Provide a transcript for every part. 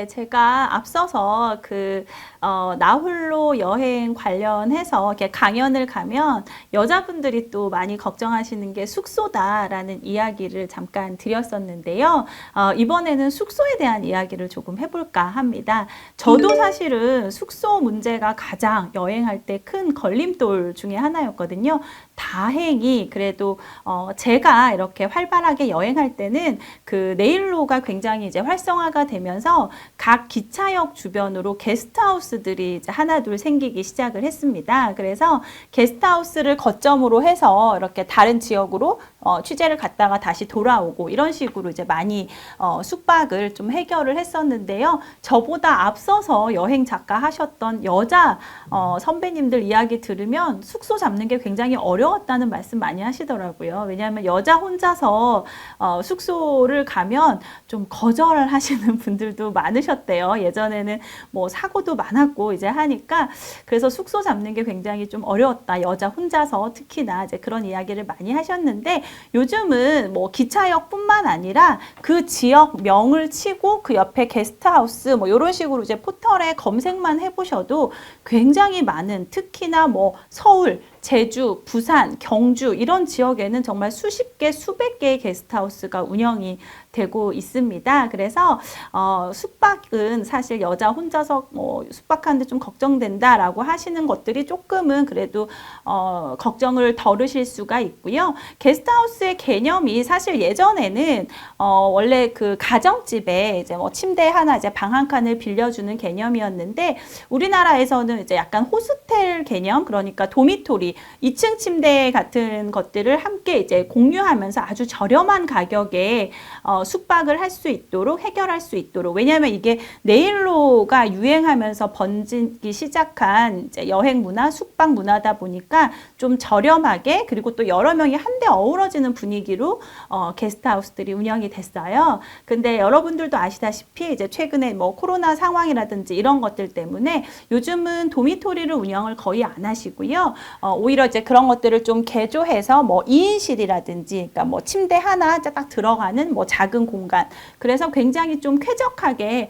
네, 제가 앞서서 나홀로 여행 관련해서 이렇게 강연을 가면 여자분들이 또 많이 걱정하시는 게 숙소다라는 이야기를 잠깐 드렸었는데요. 이번에는 숙소에 대한 이야기를 조금 해볼까 합니다. 저도 사실은 숙소 문제가 가장 여행할 때 큰 걸림돌 중에 하나였거든요. 다행히 그래도 제가 이렇게 활발하게 여행할 때는 그 네일로가 굉장히 이제 활성화가 되면서 각 기차역 주변으로 게스트하우스들이 이제 하나둘 생기기 시작을 했습니다. 그래서 게스트하우스를 거점으로 해서 이렇게 다른 지역으로 취재를 갔다가 다시 돌아오고 이런 식으로 이제 많이 숙박을 좀 해결을 했었는데요. 저보다 앞서서 여행 작가 하셨던 여자 선배님들 이야기 들으면 숙소 잡는 게 굉장히 어려웠다는 말씀 많이 하시더라고요. 왜냐하면 여자 혼자서 숙소를 가면 좀 거절을 하시는 분들도 많으셨대요. 예전에는 뭐 사고도 많았고 이제 하니까 그래서 숙소 잡는 게 굉장히 좀 어려웠다. 여자 혼자서 특히나 이제 그런 이야기를 많이 하셨는데 요즘은 뭐 기차역뿐만 아니라 그 지역 명을 치고 그 옆에 게스트하우스 뭐 이런 식으로 이제 포털에 검색만 해보셔도 굉장히 많은 특히나 뭐 서울 제주, 부산, 경주 이런 지역에는 정말 수십 개, 수백 개의 게스트하우스가 운영이 되고 있습니다. 그래서 숙박은 사실 여자 혼자서 숙박하는데 좀 걱정된다라고 하시는 것들이 조금은 그래도 걱정을 덜으실 수가 있고요. 게스트하우스의 개념이 사실 예전에는 원래 그 가정집에 이제 뭐 침대 하나 이제 방 한 칸을 빌려주는 개념이었는데 우리나라에서는 이제 약간 호스텔 개념 그러니까 도미토리 2층 침대 같은 것들을 함께 이제 공유하면서 아주 저렴한 가격에 숙박을 할 수 있도록 해결할 수 있도록 왜냐하면 이게 네일로가 유행하면서 번지기 시작한 이제 여행 문화, 숙박 문화다 보니까 좀 저렴하게 그리고 또 여러 명이 한데 어우러지는 분위기로 게스트하우스들이 운영이 됐어요. 근데 여러분들도 아시다시피 이제 최근에 뭐 코로나 상황이라든지 이런 것들 때문에 요즘은 도미토리를 운영을 거의 안 하시고요. 오히려 이제 그런 것들을 좀 개조해서 뭐 2인실이라든지 그러니까 뭐 침대 하나 딱 들어가는 뭐 작은 공간 그래서 굉장히 좀 쾌적하게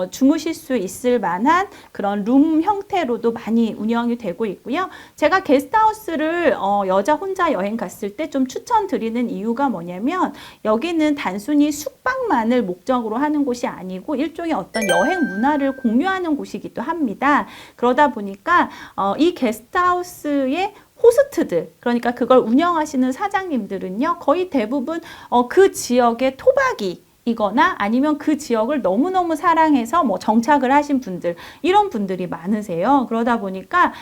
주무실 수 있을 만한 그런 룸 형태로도 많이 운영이 되고 있고요. 제가 게스트하우스를 여자 혼자 여행 갔을 때 좀 추천드리는 이유가 뭐냐면 여기는 단순히 숙박만을 목적으로 하는 곳이 아니고 일종의 어떤 여행 문화를 공유하는 곳이기도 합니다. 그러다 보니까 이 게스트하우스의 호스트들, 그러니까 그걸 운영하시는 사장님들은요, 거의 대부분 그 지역의 토박이 이거나 아니면 그 지역을 너무너무 사랑해서 뭐 정착을 하신 분들 이런 분들이 많으세요. 그러다 보니까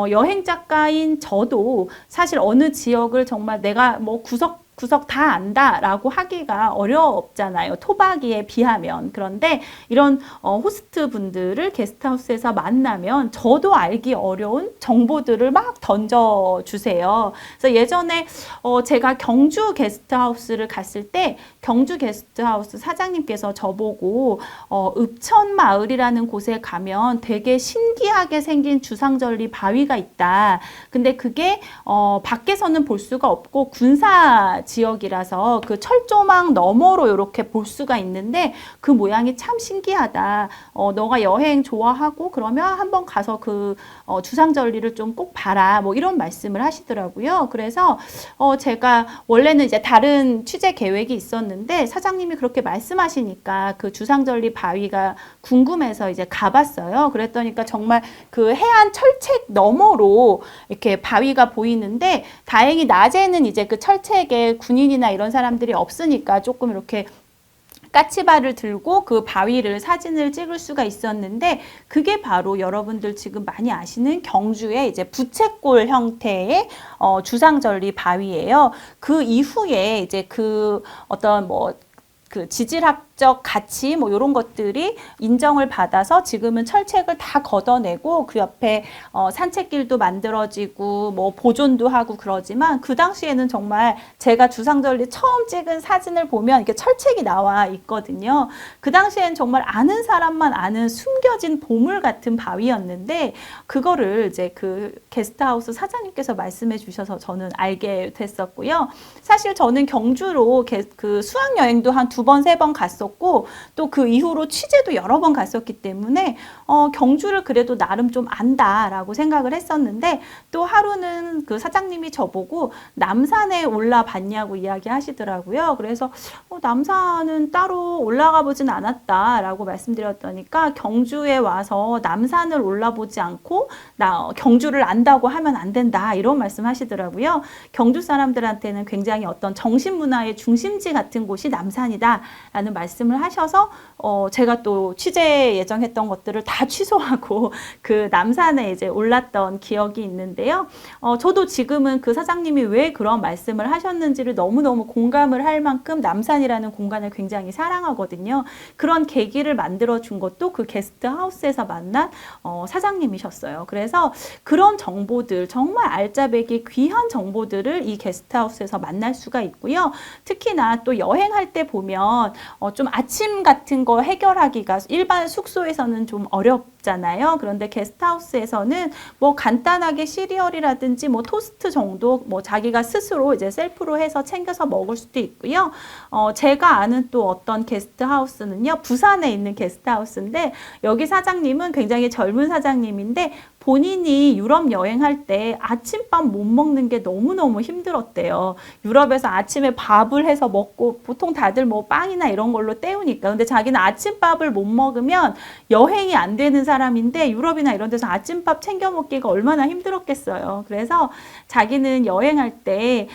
여행 작가인 저도 사실 어느 지역을 정말 내가 뭐 구석 다 안다라고 하기가 어렵잖아요. 토박이에 비하면. 그런데 이런 호스트 분들을 게스트하우스에서 만나면 저도 알기 어려운 정보들을 막 던져주세요. 그래서 예전에 제가 경주 게스트하우스를 갔을 때 경주 게스트하우스 사장님께서 저보고 읍천마을이라는 곳에 가면 되게 신기하게 생긴 주상절리 바위가 있다. 근데 그게 밖에서는 볼 수가 없고 군사 지역이라서 그 철조망 너머로 이렇게 볼 수가 있는데 그 모양이 참 신기하다. 너가 여행 좋아하고 그러면 한번 가서 그 주상절리를 좀 꼭 봐라. 뭐 이런 말씀을 하시더라고요. 그래서 제가 원래는 이제 다른 취재 계획이 있었는데 사장님이 그렇게 말씀하시니까 그 주상절리 바위가 궁금해서 이제 가봤어요. 그랬더니까 정말 그 해안 철책 너머로 이렇게 바위가 보이는데 다행히 낮에는 이제 그 철책에 군인이나 이런 사람들이 없으니까 조금 이렇게 까치발을 들고 그 바위를 사진을 찍을 수가 있었는데 그게 바로 여러분들 지금 많이 아시는 경주의 이제 부채꼴 형태의 주상절리 바위예요. 그 이후에 이제 그 어떤 뭐 그 지질학적 가치 뭐 이런 것들이 인정을 받아서 지금은 철책을 다 걷어내고 그 옆에 산책길도 만들어지고 뭐 보존도 하고 그러지만 그 당시에는 정말 제가 주상절리 처음 찍은 사진을 보면 이렇게 철책이 나와 있거든요. 그 당시엔 정말 아는 사람만 아는 숨겨진 보물 같은 바위였는데 그거를 이제 그 게스트하우스 사장님께서 말씀해 주셔서 저는 알게 됐었고요. 사실 저는 경주로 그 수학여행도 한 2번, 3번 갔었고 갔었고 또 그 이후로 취재도 여러 번 갔었기 때문에 경주를 그래도 나름 좀 안다라고 생각을 했었는데 또 하루는 그 사장님이 저보고 남산에 올라봤냐고 이야기하시더라고요. 그래서 남산은 따로 올라가 보진 않았다라고 말씀드렸더니까 경주에 와서 남산을 올라보지 않고 경주를 안다고 하면 안 된다 이런 말씀하시더라고요. 경주 사람들한테는 굉장히 어떤 정신문화의 중심지 같은 곳이 남산이다라는 말씀을 하셔서 제가 또 취재 예정했던 것들을 다 취소하고 그 남산에 이제 올랐던 기억이 있는데요. 저도 지금은 그 사장님이 왜 그런 말씀을 하셨는지를 너무너무 공감을 할 만큼 남산이라는 공간을 굉장히 사랑하거든요. 그런 계기를 만들어준 것도 그 게스트하우스에서 만난 사장님이셨어요. 그래서 그런 정보들, 정말 알짜배기 귀한 정보들을 이 게스트하우스에서 만날 수가 있고요. 특히나 또 여행할 때 보면 좀 아침 같은 거 해결하기가 일반 숙소에서는 좀 어렵잖아요. 그런데 게스트하우스에서는 뭐 간단하게 시리얼이라든지 뭐 토스트 정도 뭐 자기가 스스로 이제 셀프로 해서 챙겨서 먹을 수도 있고요. 제가 아는 또 어떤 게스트하우스는요, 부산에 있는 게스트하우스인데 여기 사장님은 굉장히 젊은 사장님인데 본인이 유럽 여행할 때 아침밥 못 먹는 게 너무너무 힘들었대요. 유럽에서 아침에 밥을 해서 먹고 보통 다들 뭐 빵이나 이런 걸로 때우니까. 근데 자기는 아침밥을 못 먹으면 여행이 안 되는 사람인데 유럽이나 이런 데서 아침밥 챙겨 먹기가 얼마나 힘들었겠어요. 그래서 자기는 여행할 때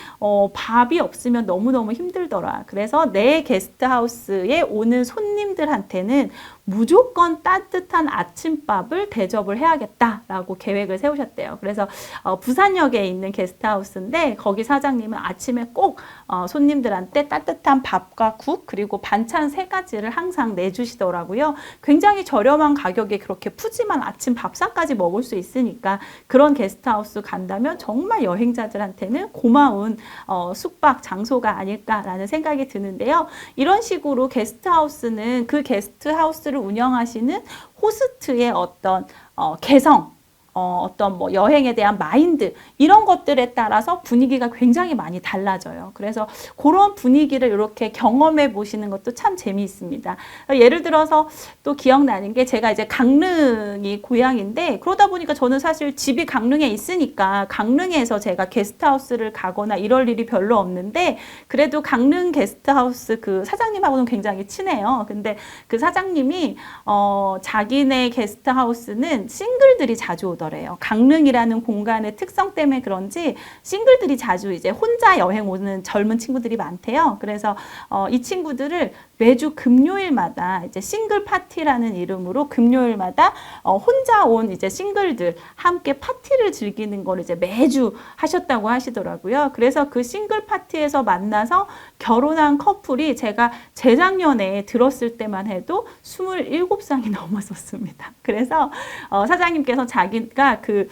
밥이 없으면 너무너무 힘들더라. 그래서 내 게스트하우스에 오는 손님들한테는 무조건 따뜻한 아침밥을 대접을 해야겠다라고 계획을 세우셨대요. 그래서 부산역에 있는 게스트하우스인데 거기 사장님은 아침에 꼭 손님들한테 따뜻한 밥과 국 그리고 반찬 3가지를 항상 내주시더라고요. 굉장히 저렴한 가격에 그렇게 푸짐한 아침 밥상까지 먹을 수 있으니까 그런 게스트하우스 간다면 정말 여행자들한테는 고마운 숙박 장소가 아닐까라는 생각이 드는데요. 이런 식으로 게스트하우스는 그 게스트하우스를 운영하시는 호스트의 어떤 개성, 어떤 뭐 여행에 대한 마인드 이런 것들에 따라서 분위기가 굉장히 많이 달라져요. 그래서 그런 분위기를 이렇게 경험해 보시는 것도 참 재미있습니다. 예를 들어서 또 기억나는 게 제가 이제 강릉이 고향인데 그러다 보니까 저는 사실 집이 강릉에 있으니까 강릉에서 제가 게스트하우스를 가거나 이럴 일이 별로 없는데 그래도 강릉 게스트하우스 그 사장님하고는 굉장히 친해요. 근데 그 사장님이 자기네 게스트하우스는 싱글들이 자주 오더라고요. 강릉이라는 공간의 특성 때문에 그런지 싱글들이 자주 이제 혼자 여행 오는 젊은 친구들이 많대요. 그래서 이 친구들을 매주 금요일마다 이제 싱글 파티라는 이름으로 금요일마다 혼자 온 이제 싱글들 함께 파티를 즐기는 걸 이제 매주 하셨다고 하시더라고요. 그래서 그 싱글 파티에서 만나서 결혼한 커플이 제가 재작년에 들었을 때만 해도 27쌍이 넘었었습니다. 그래서 사장님께서 자기가 그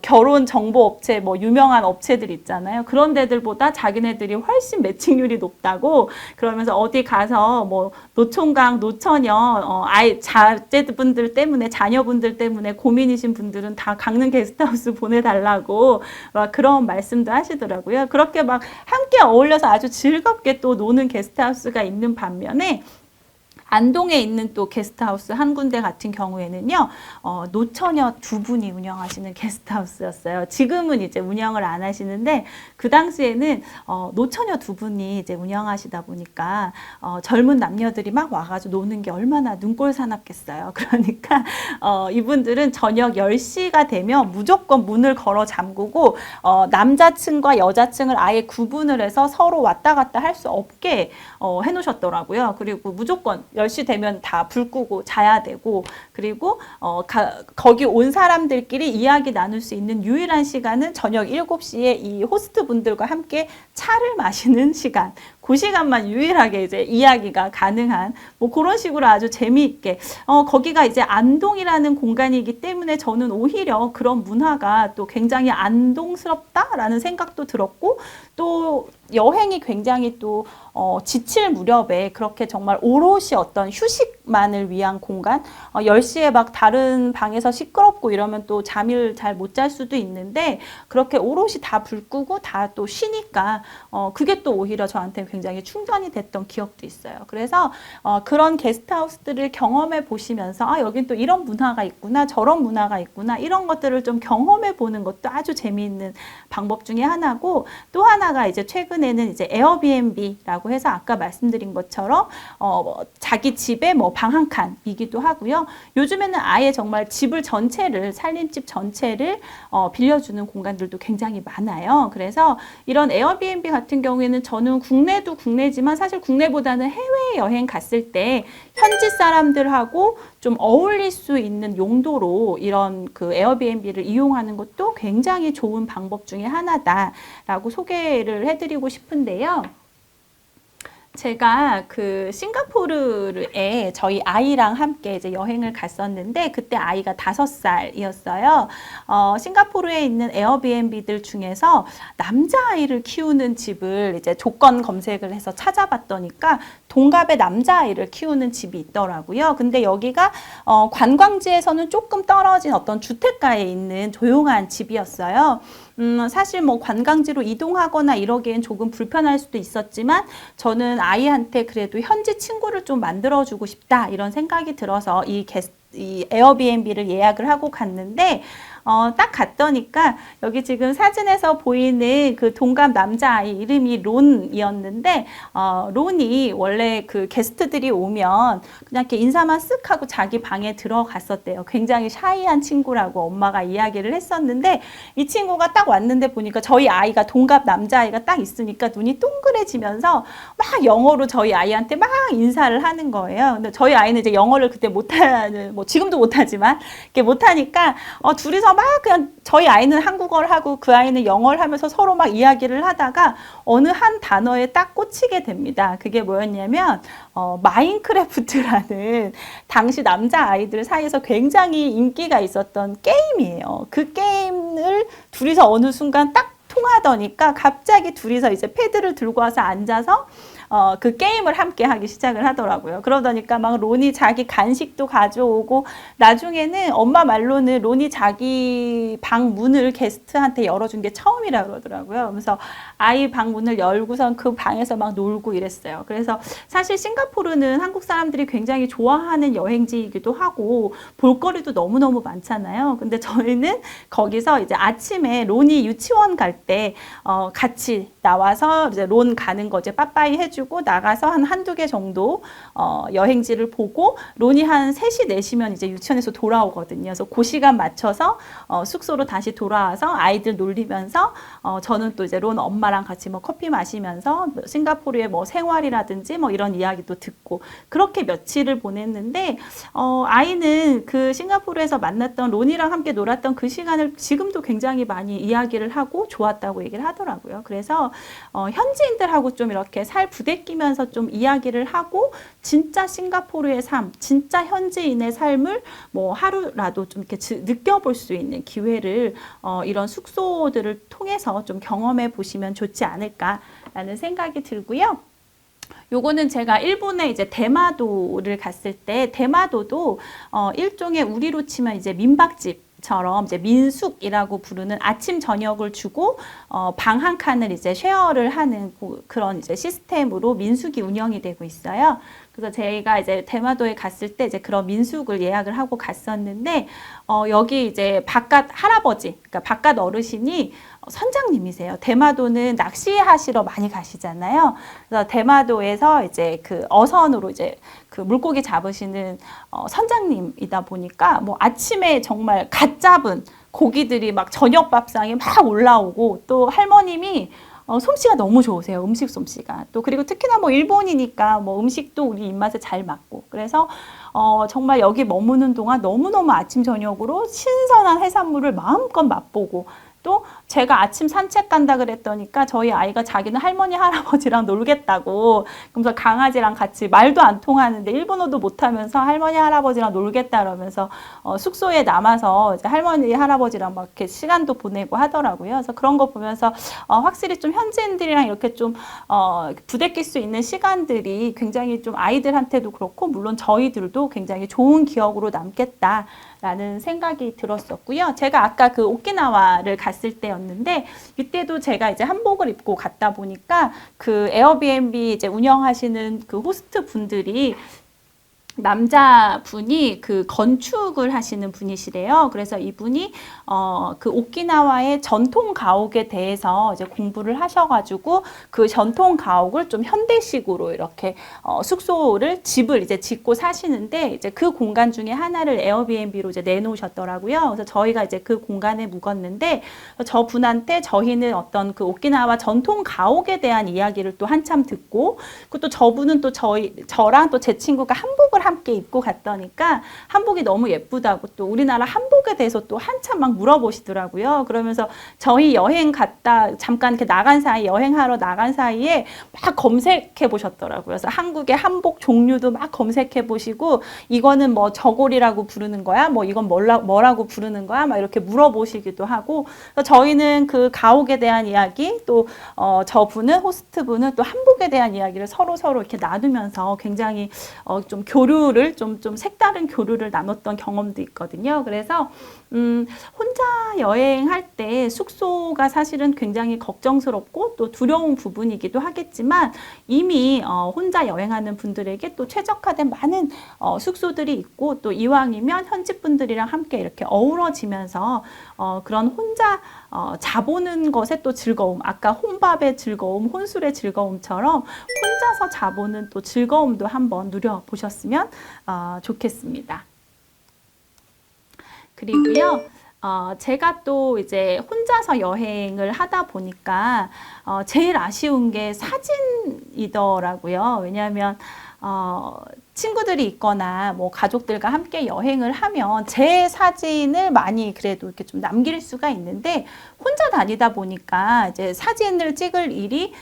결혼 정보 업체 뭐 유명한 업체들 있잖아요. 그런 데들보다 자기네들이 훨씬 매칭률이 높다고 그러면서 어디 가서 뭐 노총각, 노처녀, 자제분들 때문에 자녀분들 때문에 고민이신 분들은 다 강릉 게스트하우스 보내달라고 막 그런 말씀도 하시더라고요. 그렇게 막 함께 어울려서 아주 즐겁게 또 노는 게스트하우스가 있는 반면에 안동에 있는 또 게스트하우스 한 군데 같은 경우에는요, 노처녀 2분이 운영하시는 게스트하우스였어요. 지금은 이제 운영을 안 하시는데, 그 당시에는 노처녀 2분이 이제 운영하시다 보니까, 젊은 남녀들이 막 와가지고 노는 게 얼마나 눈꼴 사납겠어요. 그러니까, 이분들은 저녁 10시가 되면 무조건 문을 걸어 잠그고, 남자층과 여자층을 아예 구분을 해서 서로 왔다 갔다 할 수 없게 해놓으셨더라고요. 그리고 무조건 10시 되면 다 불 끄고 자야 되고 그리고 거기 온 사람들끼리 이야기 나눌 수 있는 유일한 시간은 저녁 7시에 이 호스트 분들과 함께 차를 마시는 시간. 그 시간만 유일하게 이제 이야기가 가능한 뭐 그런 식으로 아주 재미있게 거기가 이제 안동이라는 공간이기 때문에 저는 오히려 그런 문화가 또 굉장히 안동스럽다라는 생각도 들었고 또 여행이 굉장히 또 지칠 무렵에 그렇게 정말 오롯이 어떤 휴식만을 위한 공간 10시에 막 다른 방에서 시끄럽고 이러면 또 잠을 잘 못 잘 수도 있는데 그렇게 오롯이 다 불 끄고 다 또 쉬니까 그게 또 오히려 저한테 굉장히 충전이 됐던 기억도 있어요. 그래서 그런 게스트하우스들을 경험해 보시면서 여긴 또 이런 문화가 있구나, 저런 문화가 있구나, 이런 것들을 좀 경험해 보는 것도 아주 재미있는 방법 중에 하나고, 또 하나가 이제 최근에는 이제 에어비앤비라고 해서 아까 말씀드린 것처럼 자기 집에 뭐 방 한 칸이기도 하고요. 요즘에는 아예 정말 집을 전체를, 살림집 전체를 빌려주는 공간들도 굉장히 많아요. 그래서 이런 에어비앤비 같은 경우에는 저는 국내도 국내지만 사실 국내보다는 해외 여행 갔을 때 현지 사람들하고 좀 어울릴 수 있는 용도로 이런 그 에어비앤비를 이용하는 것도 굉장히 좋은 방법 중에 하나다라고 소개를 해드리고 싶은데요. 제가 그 싱가포르에 저희 아이랑 함께 이제 여행을 갔었는데, 그때 아이가 5살이었어요. 싱가포르에 있는 에어비앤비들 중에서 남자아이를 키우는 집을 이제 조건 검색을 해서 찾아봤더니까 동갑의 남자아이를 키우는 집이 있더라고요. 근데 여기가 관광지에서는 조금 떨어진 어떤 주택가에 있는 조용한 집이었어요. 사실 뭐 관광지로 이동하거나 이러기엔 조금 불편할 수도 있었지만, 저는 아이한테 그래도 현지 친구를 좀 만들어주고 싶다 이런 생각이 들어서 이 에어비앤비를 예약을 하고 갔는데, 딱 갔더니까 여기 지금 사진에서 보이는 그 동갑 남자아이 이름이 론이었는데, 론이 원래 그 게스트들이 오면 그냥 이렇게 인사만 쓱 하고 자기 방에 들어갔었대요. 굉장히 샤이한 친구라고 엄마가 이야기를 했었는데, 이 친구가 딱 왔는데 보니까 저희 아이가, 동갑 남자아이가 딱 있으니까 눈이 동그래지면서 막 영어로 저희 아이한테 막 인사를 하는 거예요. 근데 저희 아이는 이제 영어를 그때 못하는, 뭐 지금도 못하지만 이렇게 못하니까 둘이서 막 그냥, 저희 아이는 한국어를 하고 그 아이는 영어를 하면서 서로 막 이야기를 하다가 어느 한 단어에 딱 꽂히게 됩니다. 그게 뭐였냐면 마인크래프트라는 당시 남자 아이들 사이에서 굉장히 인기가 있었던 게임이에요. 그 게임을 둘이서 어느 순간 딱 통하더니까 갑자기 둘이서 이제 패드를 들고 와서 앉아서 그 게임을 함께 하기 시작을 하더라고요. 그러더니까 막 론이 자기 간식도 가져오고, 나중에는 엄마 말로는 론이 자기 방 문을 게스트한테 열어준 게 처음이라 그러더라고요. 그래서 아이 방 문을 열고선 그 방에서 막 놀고 이랬어요. 그래서 사실 싱가포르는 한국 사람들이 굉장히 좋아하는 여행지이기도 하고 볼거리도 너무너무 많잖아요. 근데 저희는 거기서 이제 아침에 론이 유치원 갈 때 같이 나와서 이제 론 가는 거 이제 빠빠이 해주고 나가서 한두 개 정도 여행지를 보고, 론이 한 3시, 4시면 이제 유치원에서 돌아오거든요. 그래서 그 시간 맞춰서 숙소로 다시 돌아와서 아이들 놀리면서 저는 또 이제 론 엄마랑 같이 뭐 커피 마시면서 싱가포르의 뭐 생활이라든지 뭐 이런 이야기도 듣고, 그렇게 며칠을 보냈는데, 아이는 그 싱가포르에서 만났던 론이랑 함께 놀았던 그 시간을 지금도 굉장히 많이 이야기를 하고 좋았다고 얘기를 하더라고요. 그래서 현지인들하고 좀 이렇게 살 부대끼면서 좀 이야기를 하고, 진짜 싱가포르의 삶, 진짜 현지인의 삶을 뭐 하루라도 좀 이렇게 느껴볼 수 있는 기회를 이런 숙소들을 통해서 좀 경험해 보시면 좋지 않을까라는 생각이 들고요. 요거는 제가 일본에 이제 대마도를 갔을 때, 대마도도 일종의 우리로 치면 이제 민박집 처럼 이제 민숙이라고 부르는 아침 저녁을 주고 방 한 칸을 이제 쉐어를 하는 그런 이제 시스템으로 민숙이 운영이 되고 있어요. 그래서 저희가 이제 대마도에 갔을 때 이제 그런 민숙을 예약을 하고 갔었는데, 여기 이제 바깥 할아버지, 그러니까 바깥 어르신이 선장님이세요. 대마도는 낚시하시러 많이 가시잖아요. 그래서 대마도에서 이제 그 어선으로 이제 그 물고기 잡으시는 선장님이다 보니까, 뭐 아침에 정말 갓 잡은 고기들이 막 저녁 밥상에 막 올라오고, 또 할머님이 솜씨가 너무 좋으세요. 음식 솜씨가. 또 그리고 특히나 뭐 일본이니까 뭐 음식도 우리 입맛에 잘 맞고. 그래서 정말 여기 머무는 동안 너무너무 아침 저녁으로 신선한 해산물을 마음껏 맛보고, 또 제가 아침 산책 간다 그랬더니까 저희 아이가 자기는 할머니 할아버지랑 놀겠다고, 그래서 강아지랑 같이 말도 안 통하는데 일본어도 못하면서 할머니 할아버지랑 놀겠다 그러면서 숙소에 남아서 이제 할머니 할아버지랑 막 이렇게 시간도 보내고 하더라고요. 그래서 그런 거 보면서 확실히 좀 현지인들이랑 이렇게 좀 부대낄 수 있는 시간들이 굉장히 좀 아이들한테도 그렇고, 물론 저희들도 굉장히 좋은 기억으로 남겠다 라는 생각이 들었었고요. 제가 아까 그 오키나와를 갔을 때였는데 이때도 제가 이제 한복을 입고 갔다 보니까 그 에어비앤비 이제 운영하시는 그 호스트 분들이 남자분이 그 건축을 하시는 분이시래요. 그래서 이분이 그 오키나와의 전통 가옥에 대해서 이제 공부를 하셔가지고 그 전통 가옥을 좀 현대식으로 이렇게 숙소를 집을 이제 짓고 사시는데 이제 그 공간 중에 하나를 에어비앤비로 이제 내놓으셨더라고요. 그래서 저희가 이제 그 공간에 묵었는데 저분한테 저희는 어떤 그 오키나와 전통 가옥에 대한 이야기를 또 한참 듣고 그또 저분은 또 저랑 또 제 친구가 한복을 함께 입고 갔더니까 한복이 너무 예쁘다고 또 우리나라 한복에 대해서 또 한참 막 물어보시더라고요. 그러면서 저희 여행 갔다 잠깐 이렇게 여행하러 나간 사이에 막 검색해 보셨더라고요. 그래서 한국의 한복 종류도 막 검색해 보시고 이거는 뭐 저고리라고 부르는 거야? 뭐 이건 뭐라고 부르는 거야? 막 이렇게 물어보시기도 하고 저희는 그 가옥에 대한 이야기 또 저분은 호스트분은 또 한복에 대한 이야기를 서로 이렇게 나누면서 굉장히 좀 교류를 좀 색다른 교류를 나눴던 경험도 있거든요. 그래서 혼자 여행할 때 숙소가 사실은 굉장히 걱정스럽고 또 두려운 부분이기도 하겠지만 이미 혼자 여행하는 분들에게 또 최적화된 많은 숙소들이 있고 또 이왕이면 현지 분들이랑 함께 이렇게 어우러지면서 그런 혼자 자보는 것의 또 즐거움, 아까 혼밥의 즐거움, 혼술의 즐거움처럼 혼자서 자보는 또 즐거움도 한번 누려보셨으면 좋겠습니다. 그리고요, 제가 또 이제 혼자서 여행을 하다 보니까 제일 아쉬운 게 사진이더라고요. 왜냐하면 친구들이 있거나 뭐 가족들과 함께 여행을 하면 제 사진을 많이 그래도 이렇게 좀 남길 수가 있는데 혼자 다니다 보니까 이제 사진을 찍을 일이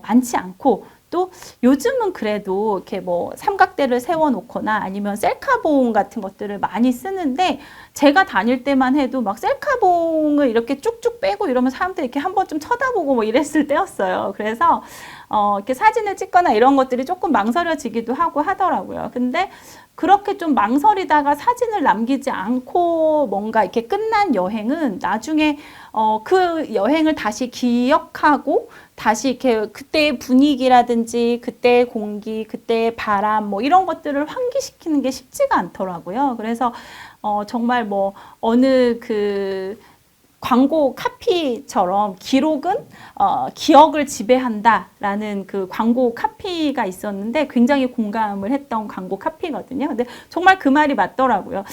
많지 않고 또 요즘은 그래도 이렇게 뭐 삼각대를 세워놓거나 아니면 셀카봉 같은 것들을 많이 쓰는데 제가 다닐 때만 해도 막 셀카봉을 이렇게 쭉쭉 빼고 이러면 사람들이 이렇게 한번 좀 쳐다보고 뭐 이랬을 때였어요. 그래서 이렇게 사진을 찍거나 이런 것들이 조금 망설여지기도 하고 하더라고요. 근데 그렇게 좀 망설이다가 사진을 남기지 않고 뭔가 이렇게 끝난 여행은 나중에 그 여행을 다시 기억하고 다시 이렇게 그때의 분위기라든지 그때의 공기, 그때의 바람 뭐 이런 것들을 환기시키는 게 쉽지가 않더라고요. 그래서 정말 뭐 어느 그 광고 카피처럼 기록은 기억을 지배한다라는 그 광고 카피가 있었는데 굉장히 공감을 했던 광고 카피거든요. 근데 정말 그 말이 맞더라고요.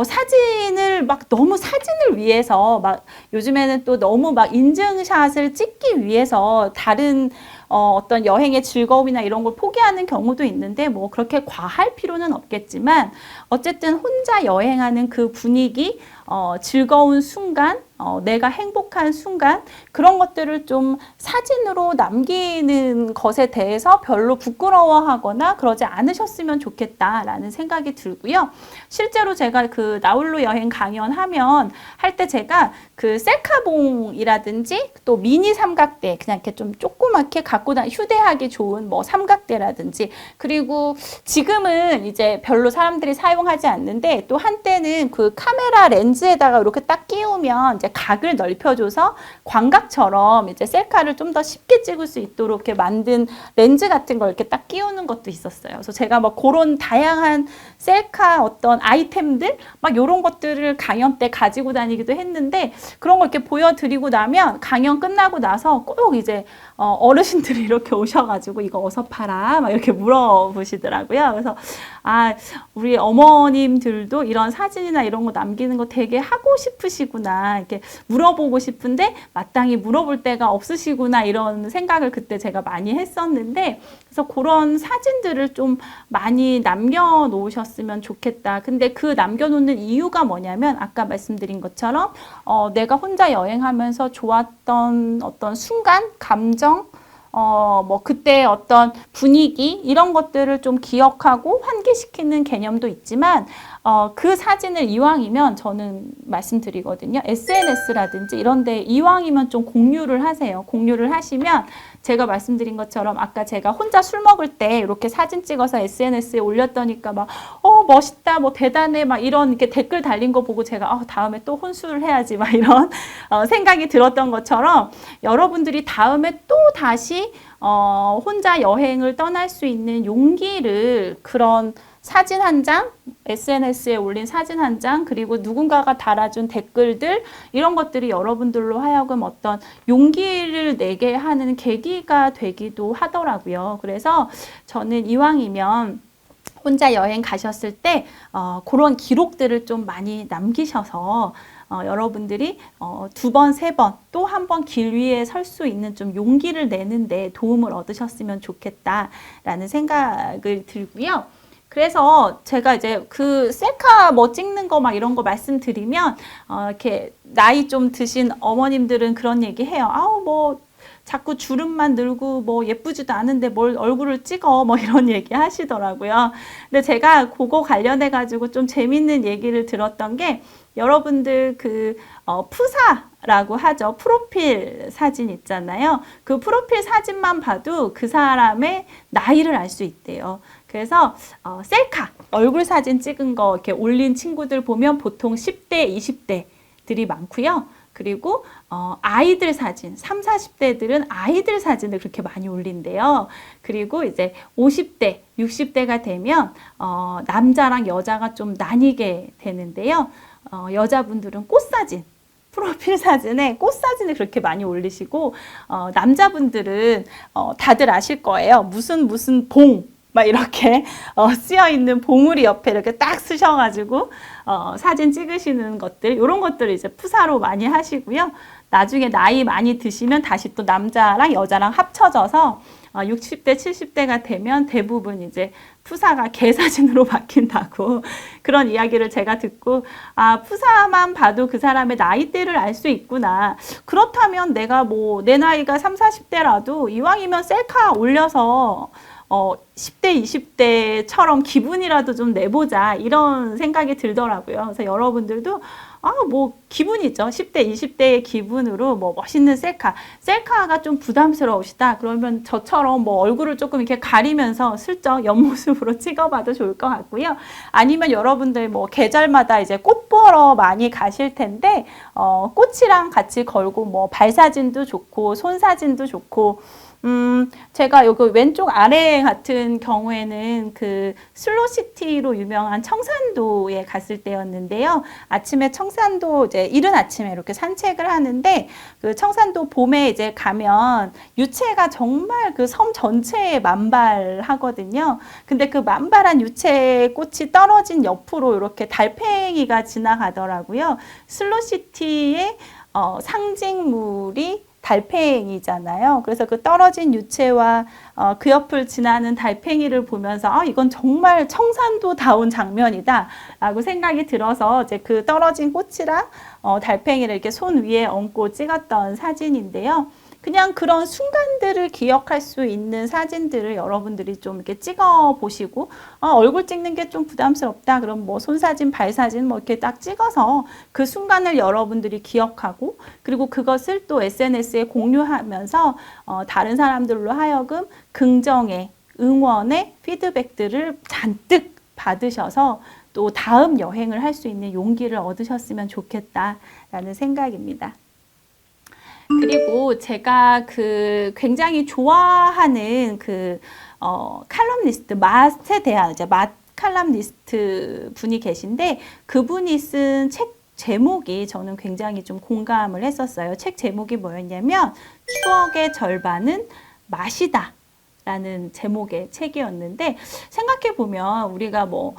사진을 막 너무 사진을 위해서 막 요즘에는 또 너무 막 인증샷을 찍기 위해서 다른 어떤 여행의 즐거움이나 이런 걸 포기하는 경우도 있는데 뭐 그렇게 과할 필요는 없겠지만 어쨌든 혼자 여행하는 그 분위기, 즐거운 순간, 내가 행복한 순간 그런 것들을 좀 사진으로 남기는 것에 대해서 별로 부끄러워하거나 그러지 않으셨으면 좋겠다라는 생각이 들고요. 실제로 제가 그 나홀로 여행 강연하면 할 때 제가 그 셀카봉이라든지 또 미니 삼각대 그냥 이렇게 좀 조그맣게 갖고 휴대하기 좋은 뭐 삼각대라든지 그리고 지금은 이제 별로 사람들이 사용하지 않는데 또 한때는 그 카메라 렌즈에다가 이렇게 딱 끼우면 이제 각을 넓혀줘서 광각처럼 이제 셀카를 좀 더 쉽게 찍을 수 있도록 이렇게 만든 렌즈 같은 걸 이렇게 딱 끼우는 것도 있었어요. 그래서 제가 막 그런 다양한 셀카 어떤 아이템들 막 이런 것들을 강연 때 가지고 다니기도 했는데 그런 걸 이렇게 보여드리고 나면 강연 끝나고 나서 꼭 이제 어르신들이 이렇게 오셔가지고 이거 어서 팔아 막 이렇게 물어보시더라고요. 그래서 우리 어머님들도 이런 사진이나 이런 거 남기는 거 되게 하고 싶으시구나 이렇게 물어보고 싶은데 마땅히 물어볼 데가 없으시구나 이런 생각을 그때 제가 많이 했었는데 그래서 그런 사진들을 좀 많이 남겨놓으셨으면 좋겠다. 근데 그 남겨놓는 이유가 뭐냐면 아까 말씀드린 것처럼 내가 혼자 여행하면서 좋았던 어떤 순간, 감정, 뭐 그때 어떤 분위기 이런 것들을 좀 기억하고 환기시키는 개념도 있지만 그 사진을 이왕이면 저는 말씀드리거든요. SNS라든지 이런 데 이왕이면 좀 공유를 하세요. 공유를 하시면 제가 말씀드린 것처럼 아까 제가 혼자 술 먹을 때 이렇게 사진 찍어서 SNS에 올렸더니까 막 멋있다, 뭐 대단해, 막 이런 이렇게 댓글 달린 거 보고 제가 다음에 또 혼술을 해야지, 막 이런 생각이 들었던 것처럼 여러분들이 다음에 또 다시 혼자 여행을 떠날 수 있는 용기를 그런 사진 한 장, SNS에 올린 사진 한 장, 그리고 누군가가 달아준 댓글들, 이런 것들이 여러분들로 하여금 어떤 용기를 내게 하는 계기가 되기도 하더라고요. 그래서 저는 이왕이면 혼자 여행 가셨을 때 그런 기록들을 좀 많이 남기셔서 여러분들이 두 번, 세 번, 또 한 번 길 위에 설 수 있는 좀 용기를 내는데 도움을 얻으셨으면 좋겠다라는 생각을 들고요. 그래서 제가 이제 그 셀카 뭐 찍는 거 막 이런 거 말씀드리면 이렇게 나이 좀 드신 어머님들은 그런 얘기 해요. 아우 뭐 자꾸 주름만 늘고 뭐 예쁘지도 않은데 뭘 얼굴을 찍어 뭐 이런 얘기 하시더라고요. 근데 제가 그거 관련해 가지고 좀 재밌는 얘기를 들었던 게 여러분들 그 푸사라고 하죠. 프로필 사진 있잖아요. 그 프로필 사진만 봐도 그 사람의 나이를 알 수 있대요. 그래서 셀카, 얼굴 사진 찍은 거 이렇게 올린 친구들 보면 보통 10대, 20대들이 많고요. 그리고 아이들 사진, 3, 40대들은 아이들 사진을 그렇게 많이 올린대요. 그리고 이제 50대, 60대가 되면 남자랑 여자가 좀 나뉘게 되는데요. 여자분들은 꽃사진, 프로필 사진에 꽃사진을 그렇게 많이 올리시고 남자분들은 다들 아실 거예요. 무슨 봉 막 이렇게 쓰여 있는 봉우리 옆에 이렇게 딱 쓰셔가지고 사진 찍으시는 것들, 이런 것들을 이제 푸사로 많이 하시고요. 나중에 나이 많이 드시면 다시 또 남자랑 여자랑 합쳐져서 60대, 70대가 되면 대부분 이제 푸사가 개사진으로 바뀐다고 그런 이야기를 제가 듣고, 푸사만 봐도 그 사람의 나이대를 알 수 있구나. 그렇다면 내가 뭐 내 나이가 3, 40대라도 이왕이면 셀카 올려서 10대, 20대처럼 기분이라도 좀 내보자, 이런 생각이 들더라고요. 그래서 여러분들도 뭐 기분이죠. 10대, 20대의 기분으로 뭐 멋있는 셀카가 좀 부담스러우시다. 그러면 저처럼 뭐 얼굴을 조금 이렇게 가리면서 슬쩍 옆모습으로 찍어봐도 좋을 것 같고요. 아니면 여러분들 뭐 계절마다 이제 꽃 보러 많이 가실 텐데 꽃이랑 같이 걸고 뭐 발사진도 좋고 손사진도 좋고, 제가 여기 왼쪽 아래 같은 경우에는 그 슬로시티로 유명한 청산도에 갔을 때였는데요. 아침에 청산도 이제 이른 아침에 이렇게 산책을 하는데, 그 청산도 봄에 이제 가면 유채가 정말 그 섬 전체에 만발하거든요. 근데 그 만발한 유채 꽃이 떨어진 옆으로 이렇게 달팽이가 지나가더라고요. 슬로시티의 상징물이 달팽이잖아요. 그래서 그 떨어진 유채와 그 옆을 지나는 달팽이를 보면서 이건 정말 청산도다운 장면이다 라고 생각이 들어서 이제 그 떨어진 꽃이랑 달팽이를 이렇게 손 위에 얹고 찍었던 사진인데요. 그냥 그런 순간들을 기억할 수 있는 사진들을 여러분들이 좀 이렇게 찍어 보시고, 얼굴 찍는 게 좀 부담스럽다. 그럼 뭐 손사진, 발사진 뭐 이렇게 딱 찍어서 그 순간을 여러분들이 기억하고, 그리고 그것을 또 SNS에 공유하면서 다른 사람들로 하여금 긍정의, 응원의 피드백들을 잔뜩 받으셔서 또 다음 여행을 할 수 있는 용기를 얻으셨으면 좋겠다라는 생각입니다. 그리고 제가 그 굉장히 좋아하는 그 칼럼니스트, 맛에 대한 이제 맛 칼럼니스트 분이 계신데, 그분이 쓴 책 제목이 저는 굉장히 좀 공감을 했었어요. 책 제목이 뭐였냐면 추억의 절반은 맛이다 라는 제목의 책이었는데, 생각해보면 우리가 뭐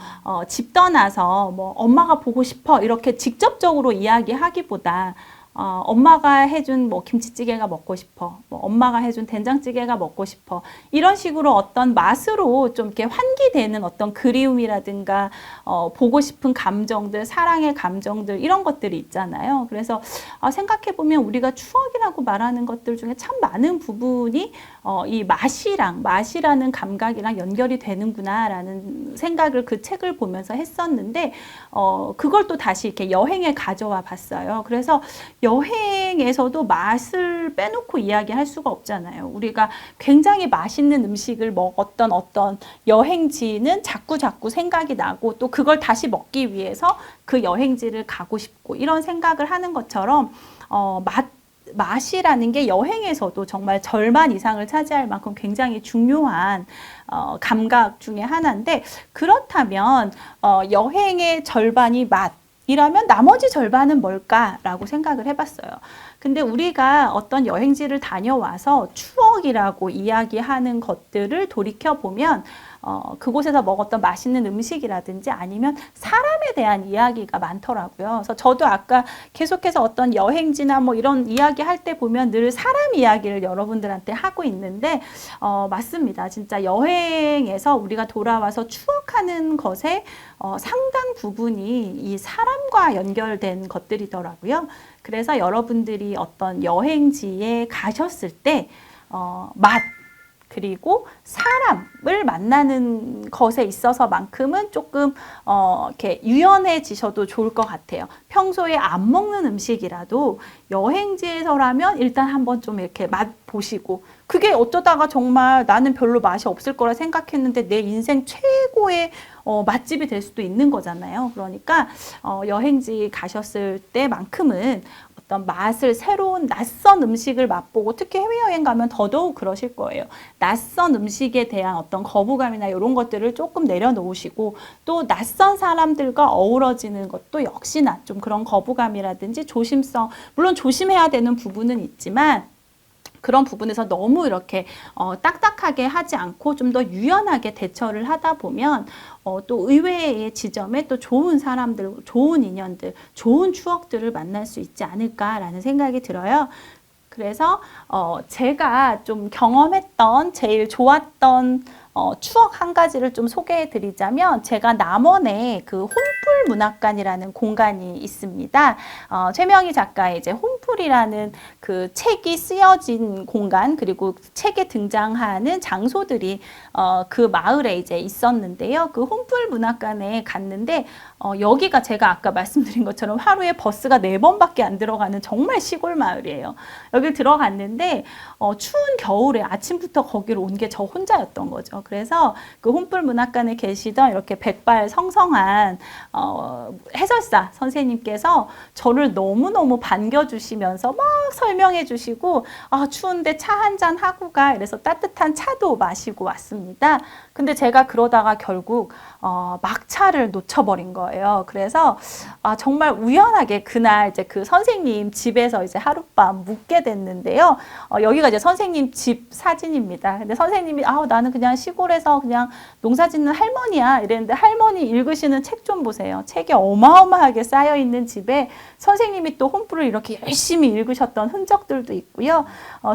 집 떠나서 뭐 엄마가 보고 싶어 이렇게 직접적으로 이야기하기보다 엄마가 해준 뭐 김치찌개가 먹고 싶어, 뭐 엄마가 해준 된장찌개가 먹고 싶어, 이런 식으로 어떤 맛으로 좀 이렇게 환기되는 어떤 그리움이라든가 보고 싶은 감정들, 사랑의 감정들, 이런 것들이 있잖아요. 그래서 생각해보면 우리가 추억이라고 말하는 것들 중에 참 많은 부분이 이 맛이라는 감각이랑 연결이 되는구나 라는 생각을 그 책을 보면서 했었는데, 그걸 또 다시 이렇게 여행에 가져와 봤어요. 그래서 여행에서도 맛을 빼놓고 이야기할 수가 없잖아요. 우리가 굉장히 맛있는 음식을 먹었던 어떤 여행지는 자꾸 생각이 나고 또 그걸 다시 먹기 위해서 그 여행지를 가고 싶고 이런 생각을 하는 것처럼 맛이라는 게 여행에서도 정말 절반 이상을 차지할 만큼 굉장히 중요한 감각 중에 하나인데, 그렇다면 여행의 절반이 맛이라면 나머지 절반은 뭘까라고 생각을 해봤어요. 근데 우리가 어떤 여행지를 다녀와서 추억이라고 이야기하는 것들을 돌이켜보면 그곳에서 먹었던 맛있는 음식이라든지 아니면 사람에 대한 이야기가 많더라고요. 그래서 저도 아까 계속해서 어떤 여행지나 뭐 이런 이야기 할 때 보면 늘 사람 이야기를 여러분들한테 하고 있는데 맞습니다. 진짜 여행에서 우리가 돌아와서 추억하는 것에 상당 부분이 이 사람과 연결된 것들이더라고요. 그래서 여러분들이 어떤 여행지에 가셨을 때 맛 그리고 사람을 만나는 것에 있어서만큼은 조금 이렇게 유연해지셔도 좋을 것 같아요. 평소에 안 먹는 음식이라도 여행지에서라면 일단 한번 좀 이렇게 맛 보시고, 그게 어쩌다가 정말 나는 별로 맛이 없을 거라 생각했는데 내 인생 최고의 맛집이 될 수도 있는 거잖아요. 그러니까 여행지 가셨을 때만큼은 어떤 맛을, 새로운 낯선 음식을 맛보고, 특히 해외여행 가면 더더욱 그러실 거예요. 낯선 음식에 대한 어떤 거부감이나 이런 것들을 조금 내려놓으시고, 또 낯선 사람들과 어우러지는 것도 역시나 좀 그런 거부감이라든지 조심성, 물론 조심해야 되는 부분은 있지만 그런 부분에서 너무 이렇게 딱딱하게 하지 않고 좀 더 유연하게 대처를 하다 보면 또 의외의 지점에 또 좋은 사람들, 좋은 인연들, 좋은 추억들을 만날 수 있지 않을까라는 생각이 들어요. 그래서 제가 좀 경험했던 제일 좋았던 추억 한 가지를 좀 소개해 드리자면, 제가 남원에 그 혼풀 문학관이라는 공간이 있습니다. 최명희 작가의 이제 혼풀이라는 그 책이 쓰여진 공간, 그리고 책에 등장하는 장소들이 그 마을에 이제 있었는데요. 그 혼풀 문학관에 갔는데 여기가 제가 아까 말씀드린 것처럼 하루에 버스가 4번밖에 안 들어가는 정말 시골 마을이에요. 여기 들어갔는데 추운 겨울에 아침부터 거기로 온 게 저 혼자였던 거죠. 그래서 그 혼풀 문학관에 계시던 이렇게 백발 성성한 해설사 선생님께서 저를 너무너무 반겨주시면서 막 설명해 주시고, 추운데 차 한잔 하고 가, 이래서 따뜻한 차도 마시고 왔습니다. 근데 제가 그러다가 결국 막차를 놓쳐버린 거예요. 그래서 정말 우연하게 그날 이제 그 선생님 집에서 이제 하룻밤 묵게 됐는데요. 여기가 이제 선생님 집 사진입니다. 근데 선생님이 나는 그냥 시골에서 그냥 농사 짓는 할머니야 이랬는데, 할머니 읽으시는 책 좀 보세요. 책이 어마어마하게 쌓여 있는 집에 선생님이 또 혼불을 이렇게 열심히 읽으셨던 흔적들도 있고요.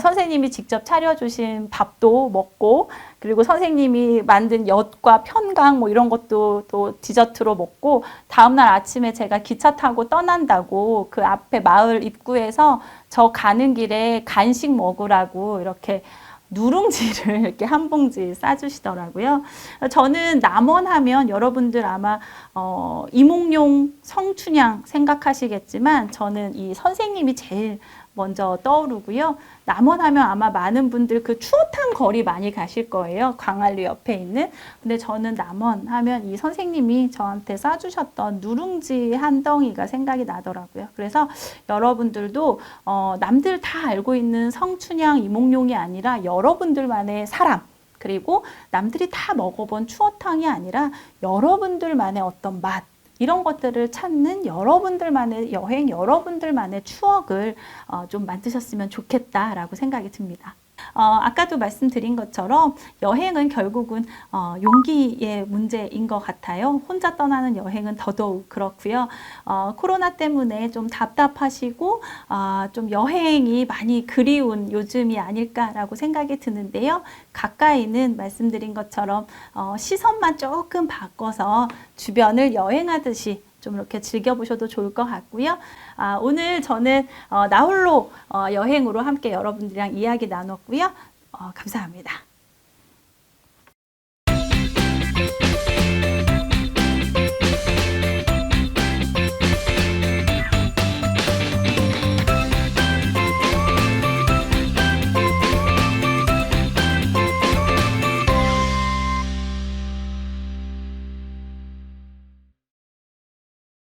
선생님이 직접 차려주신 밥도 먹고, 그리고 선생님이 만든 엿과 편강 뭐 이런 것도 또 디저트로 먹고, 다음날 아침에 제가 기차 타고 떠난다고 그 앞에 마을 입구에서 저 가는 길에 간식 먹으라고 이렇게 누룽지를 이렇게 한 봉지 싸주시더라고요. 저는 남원 하면 여러분들 아마 이몽룡, 성춘향 생각하시겠지만 저는 이 선생님이 제일 먼저 떠오르고요. 남원 하면 아마 많은 분들 그 추어탕 거리 많이 가실 거예요. 광안리 옆에 있는. 근데 저는 남원 하면 이 선생님이 저한테 싸주셨던 누룽지 한 덩이가 생각이 나더라고요. 그래서 여러분들도 남들 다 알고 있는 성춘향, 이몽룡이 아니라 여러분들만의 사람, 그리고 남들이 다 먹어본 추어탕이 아니라 여러분들만의 어떤 맛, 이런 것들을 찾는 여러분들만의 여행, 여러분들만의 추억을 좀 만드셨으면 좋겠다라고 생각이 듭니다. 아까도 말씀드린 것처럼 여행은 결국은 용기의 문제인 것 같아요. 혼자 떠나는 여행은 더더욱 그렇고요. 코로나 때문에 좀 답답하시고 좀 여행이 많이 그리운 요즘이 아닐까라고 생각이 드는데요. 가까이는 말씀드린 것처럼 시선만 조금 바꿔서 주변을 여행하듯이 좀 이렇게 즐겨보셔도 좋을 것 같고요. 오늘 저는 나홀로 여행으로 함께 여러분들이랑 이야기 나눴고요. 감사합니다.